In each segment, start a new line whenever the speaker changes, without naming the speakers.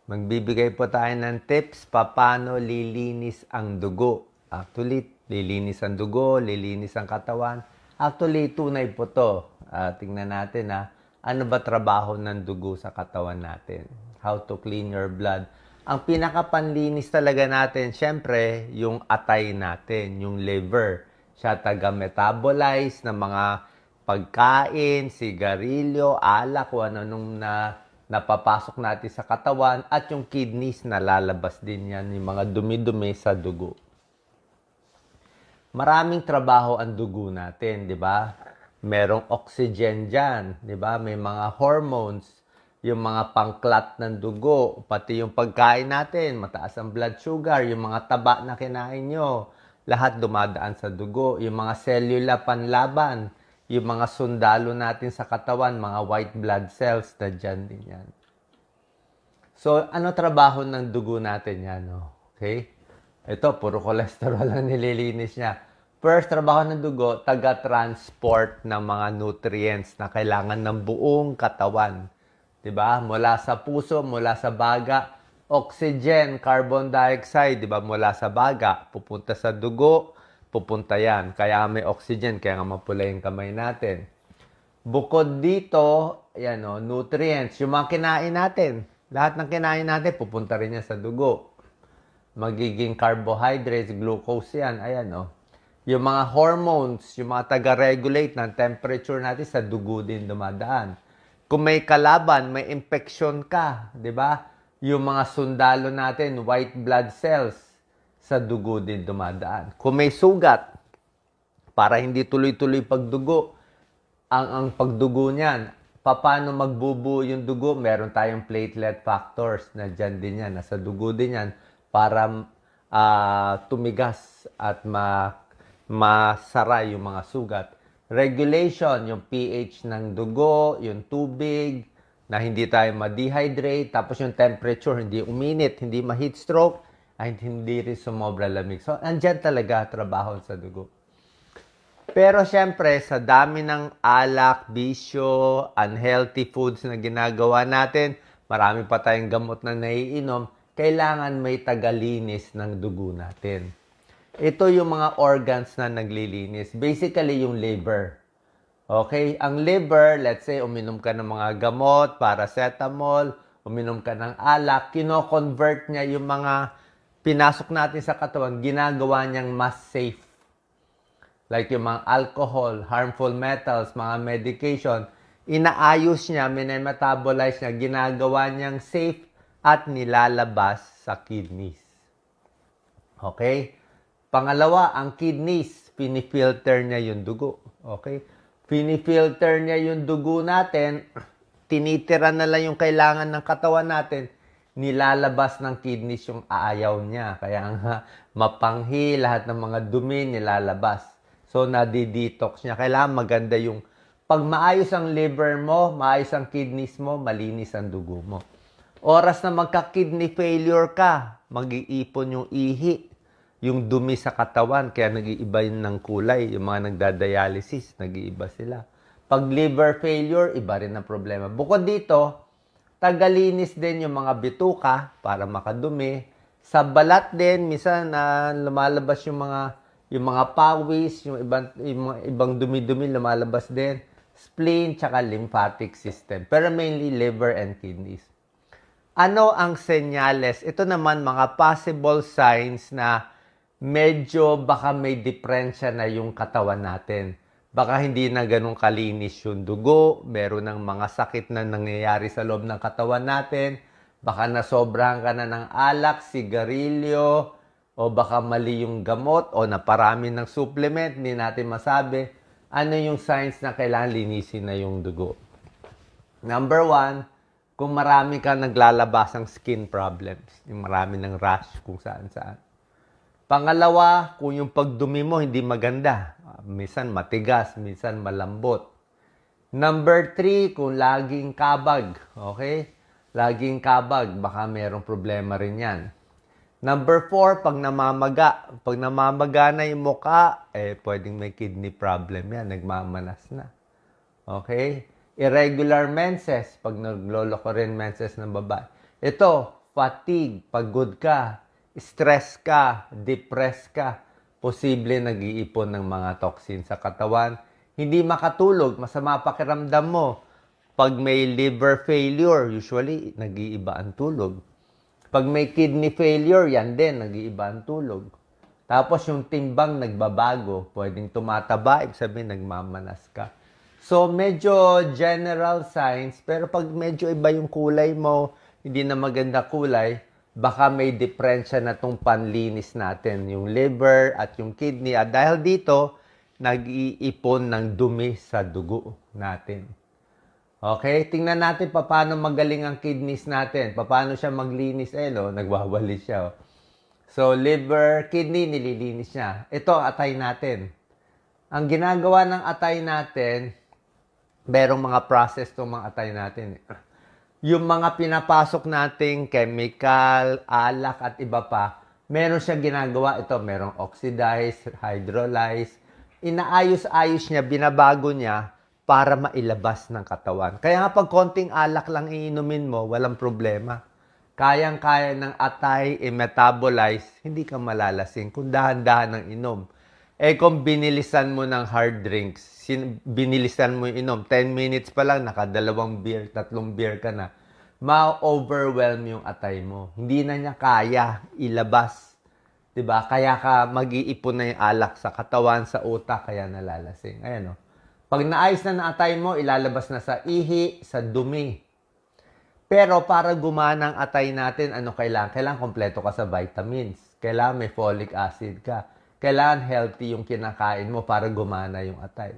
Magbibigay po tayo ng tips paano lilinis ang dugo. Actually, lilinis ang dugo, lilinis ang katawan. Actually, tunay po to. Tingnan natin ano ba trabaho ng dugo sa katawan natin? How to clean your blood. Ang pinakapanlinis talaga natin, syempre, yung atay natin, yung liver. Siya taga-metabolize ng mga pagkain, sigarilyo, alak, kung ano nung napapasok natin sa katawan, at yung kidneys na lalabas din yan, yung mga dumi-dumi sa dugo. Maraming trabaho ang dugo natin, di ba? Merong oxygen dyan, di ba? May mga hormones, yung mga pangklat ng dugo, pati yung pagkain natin, mataas ang blood sugar, yung mga taba na kinain nyo, lahat dumadaan sa dugo, yung mga cellular panlaban, yung mga sundalo natin sa katawan, mga white blood cells, na dyan din yan. So, ano trabaho ng dugo natin yan? Okay? Ito, puro cholesterol ang nililinis niya. First, trabaho ng dugo, taga-transport ng mga nutrients na kailangan ng buong katawan. Diba? Mula sa puso, mula sa baga, oxygen, carbon dioxide, diba? Mula sa baga, pupunta sa dugo, pupunta yan. Kaya may oxygen, kaya nga mapula yung kamay natin. Bukod dito, yan nutrients, yung mga kinain natin. Lahat ng kinain natin, pupunta rin yan sa dugo. Magiging carbohydrates, glucose yan, ayan Yung mga hormones, yung mga taga-regulate ng temperature natin sa dugo din dumadaan. Kung may kalaban, may infection ka, di ba? Yung mga sundalo natin, white blood cells, sa dugo din dumadaan. Kung may sugat, para hindi tuloy-tuloy pagdugo, ang pagdugo niyan, paano magbubuo yung dugo? Meron tayong platelet factors na dyan din yan, nasa dugo din yan, para tumigas at masara yung mga sugat. Regulation, yung pH ng dugo, yung tubig, na hindi tayo ma-dehydrate, tapos yung temperature, hindi uminit, hindi ma-heat stroke, ay hindi rin sumobra lamig. So, andyan talaga trabaho sa dugo. Pero syempre, sa dami ng alak, bisyo, unhealthy foods na ginagawa natin, marami pa tayong gamot na naiinom, kailangan may tagalinis ng dugo natin. Ito yung mga organs na naglilinis. Basically, yung liver. Okay? Ang liver, let's say, uminom ka ng mga gamot, paracetamol, uminom ka ng alak, kino-convert niya yung mga pinasok natin sa katawan, ginagawa niyang mas safe. Like yung mga alcohol, harmful metals, mga medication, inaayos niya, minimetabolize niya, ginagawa niyang safe at nilalabas sa kidneys. Okay? Pangalawa, ang kidneys, pinifilter niya yung dugo. Okay? Pinifilter niya yung dugo natin, tinitira na lang yung kailangan ng katawan natin, nilalabas ng kidneys yung aayaw niya. Kaya nga, mapanghi, lahat ng mga dumi nilalabas. So, nadi-detox niya. Kailangan maganda yung, pag maayos ang liver mo, maayos ang kidneys mo, malinis ang dugo mo. Oras na magka-kidney failure ka, mag-iipon yung ihi, yung dumi sa katawan, kaya nag-iiba yun ng kulay. Yung mga nagda-dialysis, nag-iiba sila. Pag liver failure, iba rin ang problema. Bukod dito, tagalinis din yung mga bituka para makadumi. Sa balat din, minsan lumalabas yung mga pawis, yung ibang dumi-dumi lumalabas din. Spleen, tsaka lymphatic system. Pero mainly liver and kidneys. Ano ang senyales? Ito naman mga possible signs na medyo baka may diferensya na yung katawan natin. Baka hindi na ganun kalinis yung dugo, meron ng mga sakit na nangyayari sa loob ng katawan natin, baka nasobrahan ka na ng alak, sigarilyo, o baka mali yung gamot, o naparami ng supplement, hindi natin masabi. Ano yung signs na kailangan linisin na yung dugo? Number 1, kung marami ka naglalabas ng skin problems, yung marami ng rash kung saan-saan. Pangalawa, kung yung pagdumi mo hindi maganda. Minsan matigas, minsan malambot. Number 3, kung laging kabag. Okay? Laging kabag, baka mayroong problema rin yan. Number 4, pag namamaga. Pag namamaga na yung mukha, pwedeng may kidney problem yan. Nagmamanas na. Okay? Irregular menses, pag nagloloko rin menses ng babae. Ito, fatigue, pagod ka, stress ka, depressed ka, posible nag-iipon ng mga toxin sa katawan. Hindi makatulog, masama pakiramdam mo. Pag may liver failure, usually nag-iiba ang tulog. Pag may kidney failure, yan din, nag-iiba ang tulog. Tapos yung timbang nagbabago, pwedeng tumataba, ibig sabihin nagmamanas ka. So medyo general signs, pero pag medyo iba yung kulay mo, hindi na maganda kulay, baka may diferensya na tong panlinis natin, yung liver at yung kidney. At dahil dito, nag-iipon ng dumi sa dugo natin. Okay, tingnan natin paano magaling ang kidneys natin. Paano siya maglinis. Nagwawalis siya. So, liver, kidney, nililinis niya. Ito ang atay natin. Ang ginagawa ng atay natin, merong mga process itong mga atay natin. Yung mga pinapasok nating chemical, alak at iba pa, meron siyang ginagawa. Ito, merong oxidize, hydrolyze. Inaayos-ayos niya, binabago niya para mailabas ng katawan. Kaya nga pag konting alak lang iinumin mo, walang problema. Kayang-kaya ng atay i-metabolize, hindi ka malalasing kung dahan-dahan ng inom. Kung binilisan mo ng hard drinks, binilisan mo yung inom, 10 minutes pa lang, nakadalawang beer, 3 beer ka na, ma-overwhelm yung atay mo. Hindi na niya kaya ilabas. Diba? Kaya ka mag-iipon na yung alak sa katawan, sa utak, kaya nalalasing. Ayan o. Pag naayos na ng atay mo, ilalabas na sa ihi, sa dumi. Pero para gumana ang atay natin, ano kailangan? Kailangan kompleto ka sa vitamins. Kailangan may folic acid ka. Kailangan healthy yung kinakain mo para gumana yung atay.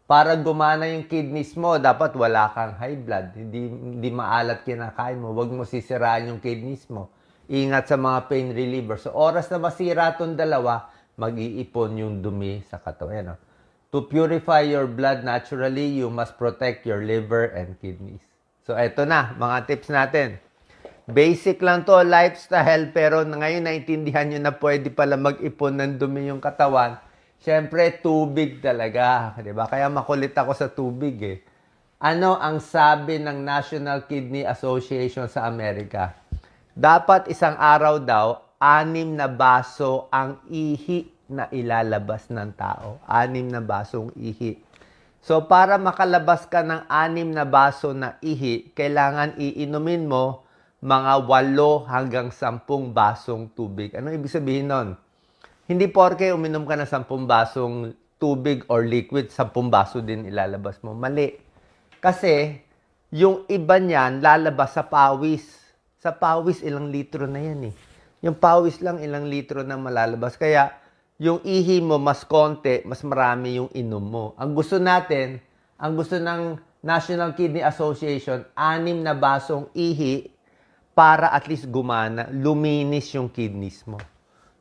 Para gumana yung kidneys mo, dapat wala kang high blood. Hindi maalat kinakain mo. Huwag mo sisiraan yung kidneys mo. Ingat sa mga pain reliever. So, oras na masira itong dalawa, mag-iipon yung dumi sa katawan. To purify your blood naturally, you must protect your liver and kidneys. So, eto na, mga tips natin. Basic lang to, lifestyle, pero ngayon naintindihan nyo na pwede pala mag-ipon ng dumi yung katawan. Siyempre, tubig talaga, di ba? Kaya makulit ako sa tubig eh. Ano ang sabi ng National Kidney Association sa Amerika? Dapat isang araw daw, 6 na baso ang ihi na ilalabas ng tao. 6 na basong ihi. So, para makalabas ka ng 6 na baso na ihi, kailangan iinumin mo mga 8 hanggang 10 basong tubig. Ano ibig sabihin nun? Hindi porke uminom ka ng 10 basong tubig or liquid, 10 baso din ilalabas mo. Mali. Kasi, yung iba niyan, lalabas sa pawis. Sa pawis, ilang litro na yan eh. Yung pawis lang, ilang litro na malalabas. Kaya, yung ihi mo mas konti, mas marami yung inom mo. Ang gusto natin, ang gusto ng National Kidney Association, 6 na basong ihi para at least gumana, luminis yung kidneys mo.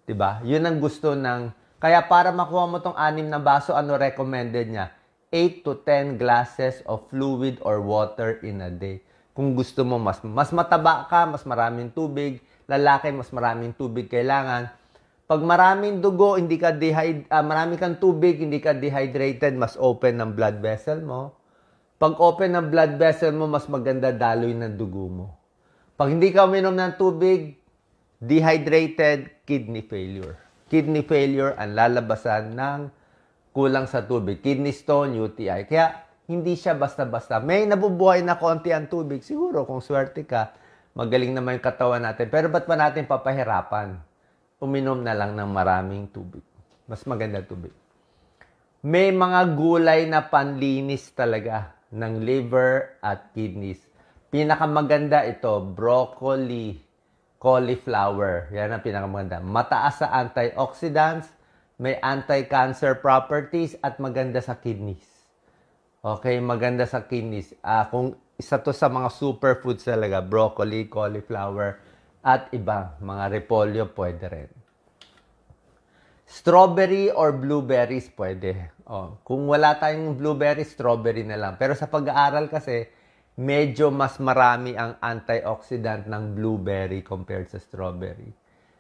'Di ba? Yun ang gusto ng... Kaya para makuha mo tong 6 na baso, ano recommended niya? 8 to 10 glasses of fluid or water in a day. Kung gusto mo, mas mataba ka, mas maraming tubig. Lalaki, mas maraming tubig kailangan. Pag maraming dugo, marami kang tubig, hindi ka dehydrated, mas open ng blood vessel mo. Pag open ng blood vessel mo, mas maganda daloy ng dugo mo. Pag hindi ka uminom ng tubig, dehydrated, kidney failure. Kidney failure ang lalabasan ng kulang sa tubig. Kidney stone, UTI. Kaya hindi siya basta-basta. May nabubuhay na konti ang tubig. Siguro kung swerte ka, magaling naman yung katawan natin. Pero ba't pa natin papahirapan? Uminom na lang ng maraming tubig. Mas maganda tubig. May mga gulay na panlinis talaga ng liver at kidneys. Pinakamaganda ito, broccoli, cauliflower. Yan ang pinakamaganda. Mataas sa antioxidants, may anti-cancer properties, at maganda sa kidneys. Okay, maganda sa kidneys. Kung isa to sa mga superfoods talaga, broccoli, cauliflower, at iba, mga repolyo, pwede rin. Strawberry or blueberries, pwede. Kung wala tayong blueberry, strawberry na lang. Pero sa pag-aaral kasi, medyo mas marami ang antioxidant ng blueberry compared sa strawberry.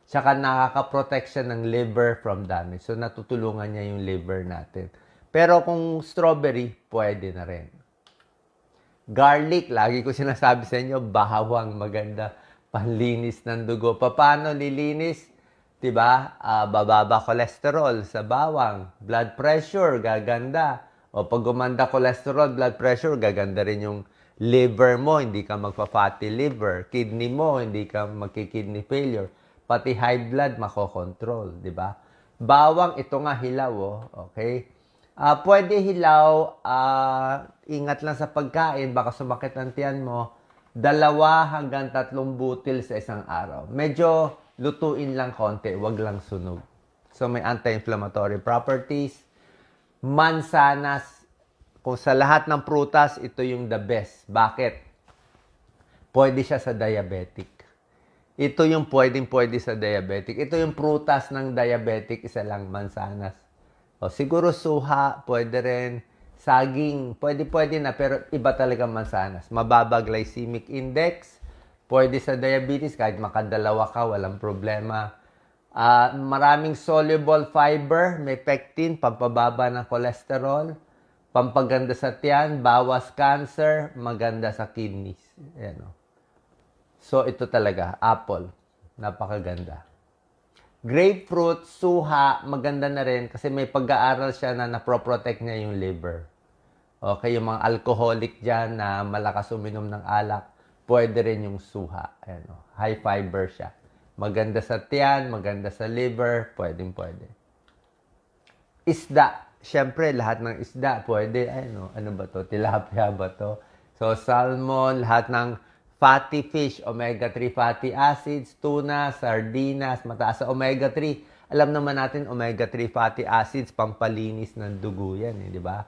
Tsaka nakaka-protect siya ng liver from damage. So, natutulungan niya yung liver natin. Pero kung strawberry, pwede na rin. Garlic, lagi ko sinasabi sa inyo, bahawang maganda. Panlinis ng dugo. Paano nilinis? 'Di ba? Bababa cholesterol sa bawang, blood pressure gaganda. O pag gumanda cholesterol, blood pressure, gaganda rin yung liver mo, hindi ka magpa-fatty liver. Kidney mo, hindi ka magki-kidney failure. Pati high blood makokontrol, 'di ba? Bawang, ito nga hilaw, oh. Okay? Pwede hilaw, ingat lang sa pagkain, baka sumakit ang tiyan mo. 2 hanggang 3 butil sa isang araw. Medyo lutuin lang konti, wag lang sunog. So may anti-inflammatory properties. Mansanas, kung sa lahat ng prutas, ito yung the best. Bakit? Pwede siya sa diabetic. Ito yung pwedeng-pwede sa diabetic. Ito yung prutas ng diabetic, isa lang, mansanas. O, siguro suha, pwede rin. Saging, pwede na, pero iba talaga mansanas. Mababa glycemic index, pwede sa diabetes, kahit makadalawa ka, walang problema. Maraming soluble fiber, may pectin, pampababa ng cholesterol, pampaganda sa tiyan, bawas cancer, maganda sa kidneys. Ayan, o. So, ito talaga, apple, napakaganda. Grapefruit, suha, maganda na rin kasi may pag-aaral siya na naproprotect niya yung liver. Okay, yung mga alcoholic dyan na malakas uminom ng alak, pwede rin yung suha. Ayan, o. High fiber siya. Maganda sa tiyan, maganda sa liver, pwede. Isda, syempre lahat ng isda pwede. Ano ba to? Tilapia ba to? So, salmon, lahat ng fatty fish, omega-3 fatty acids, tuna, sardinas, mataas sa omega-3. Alam naman natin, omega-3 fatty acids, pampalinis ng dugo yan, di ba?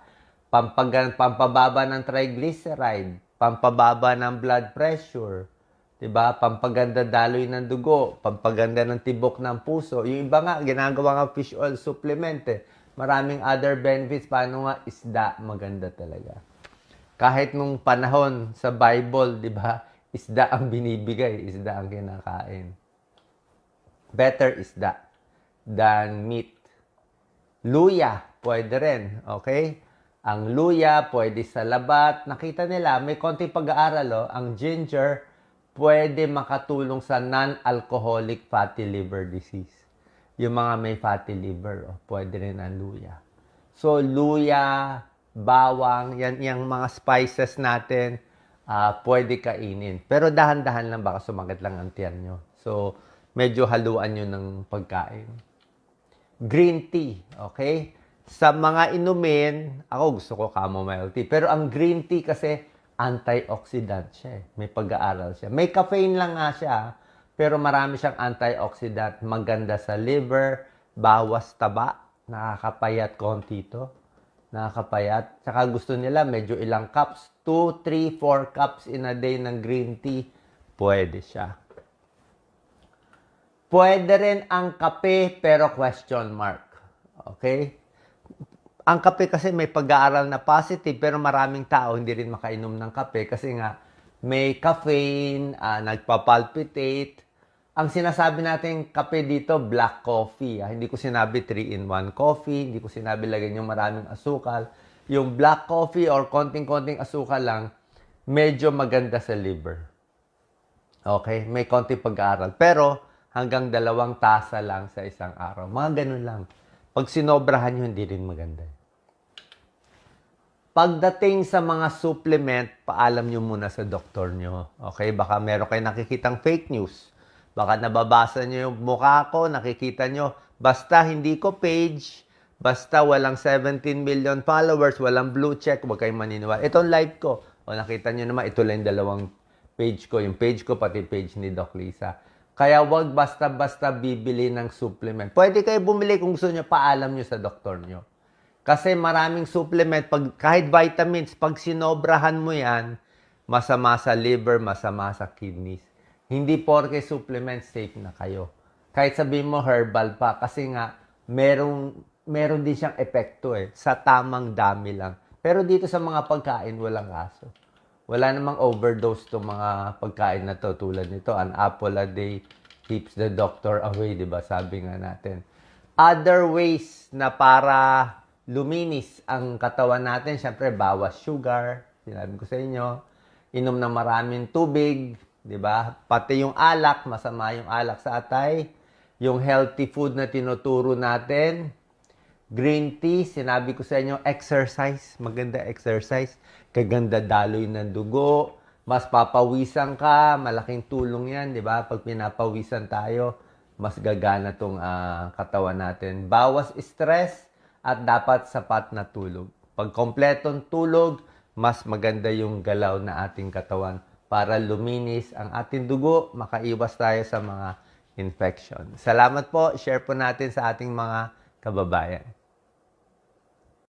Pampababa ng triglyceride, pampababa ng blood pressure, di ba? Pampaganda daloy ng dugo, pampaganda ng tibok ng puso. Yung iba nga, ginagawa nga fish oil supplement eh. Maraming other benefits. Paano nga isda, maganda talaga. Kahit nung panahon sa Bible, di ba? Isda ang binibigay, isda ang kinakain. Better isda than meat. Luya, pwede rin, okay? Ang luya, pwede sa labat. Nakita nila, may konting pag-aaral, oh. Ang ginger, pwede makatulong sa non-alcoholic fatty liver disease. Yung mga may fatty liver, oh, pwede rin ang luya. So, luya, bawang, yan yung mga spices natin, pwede kainin. Pero dahan-dahan lang, baka sumakit lang ang tiyan nyo. So, medyo haluan nyo ng pagkain. Green tea, okay? Sa mga inumin, ako gusto ko chamomile tea. Pero ang green tea kasi, antioxidant siya eh. May pag-aaral siya. May caffeine lang nga siya, pero marami siyang antioxidant. Maganda sa liver, bawas taba, nakakapayat konti ito. Nakakapayat. Tsaka gusto nila medyo ilang cups. 2, 3, 4 cups in a day ng green tea. Pwede siya. Pwede rin ang kape pero question mark. Okay? Ang kape kasi may pag-aaral na positive pero maraming tao hindi rin makainom ng kape kasi nga may caffeine, nagpapalpitate. Ang sinasabi natin kape dito, black coffee. Hindi ko sinabi 3-in-1 coffee. Hindi ko sinabi lagyan yung maraming asukal. Yung black coffee or konting-konting asukal lang, medyo maganda sa liver. Okay? May konting pag-aaral. Pero hanggang 2 tasa lang sa isang araw. Mga ganun lang. Pag sinobrahan nyo, hindi rin maganda. Pagdating sa mga supplement, paalam nyo muna sa doktor nyo. Okay? Baka meron kayo nakikitang fake news. Baka nababasa nyo yung mukha ko, nakikita nyo. Basta hindi ko page, basta walang 17 million followers, walang blue check, huwag kayong maniniwala. Itong live ko. O nakita nyo naman, ito lang 2 page ko. Yung page ko, pati page ni Doc Lisa. Kaya wag basta-basta bibili ng supplement. Pwede kayo bumili kung gusto nyo, paalam nyo sa doktor nyo. Kasi maraming supplement, kahit vitamins, pag sinobrahan mo yan, masama sa liver, masama sa kidneys. Hindi porke supplement safe na kayo. Kahit sabihin mo herbal pa, kasi nga, meron din siyang epekto eh, sa tamang dami lang. Pero dito sa mga pagkain, walang kaso. Wala namang overdose to mga pagkain na to, tulad nito, an apple a day keeps the doctor away, di ba? Sabi nga natin. Other ways na para luminis ang katawan natin, syempre, bawas sugar, sinabi ko sa inyo, inom ng maraming tubig, 'di ba? Pati yung alak, masama yung alak sa atay. Yung healthy food na tinuturo natin, green tea, sinabi ko sa inyo, exercise, maganda exercise. Kaganda daloy ng dugo, mas papawisan ka, malaking tulong yan, di ba? Pag pinapawisan tayo, mas gagana tong katawan natin. Bawas stress at dapat sapat na tulog. Pag kompletong tulog, mas maganda yung galaw na ating katawan para luminis ang ating dugo, makaiwas tayo sa mga infection. Salamat po. Share po natin sa ating mga kababayan.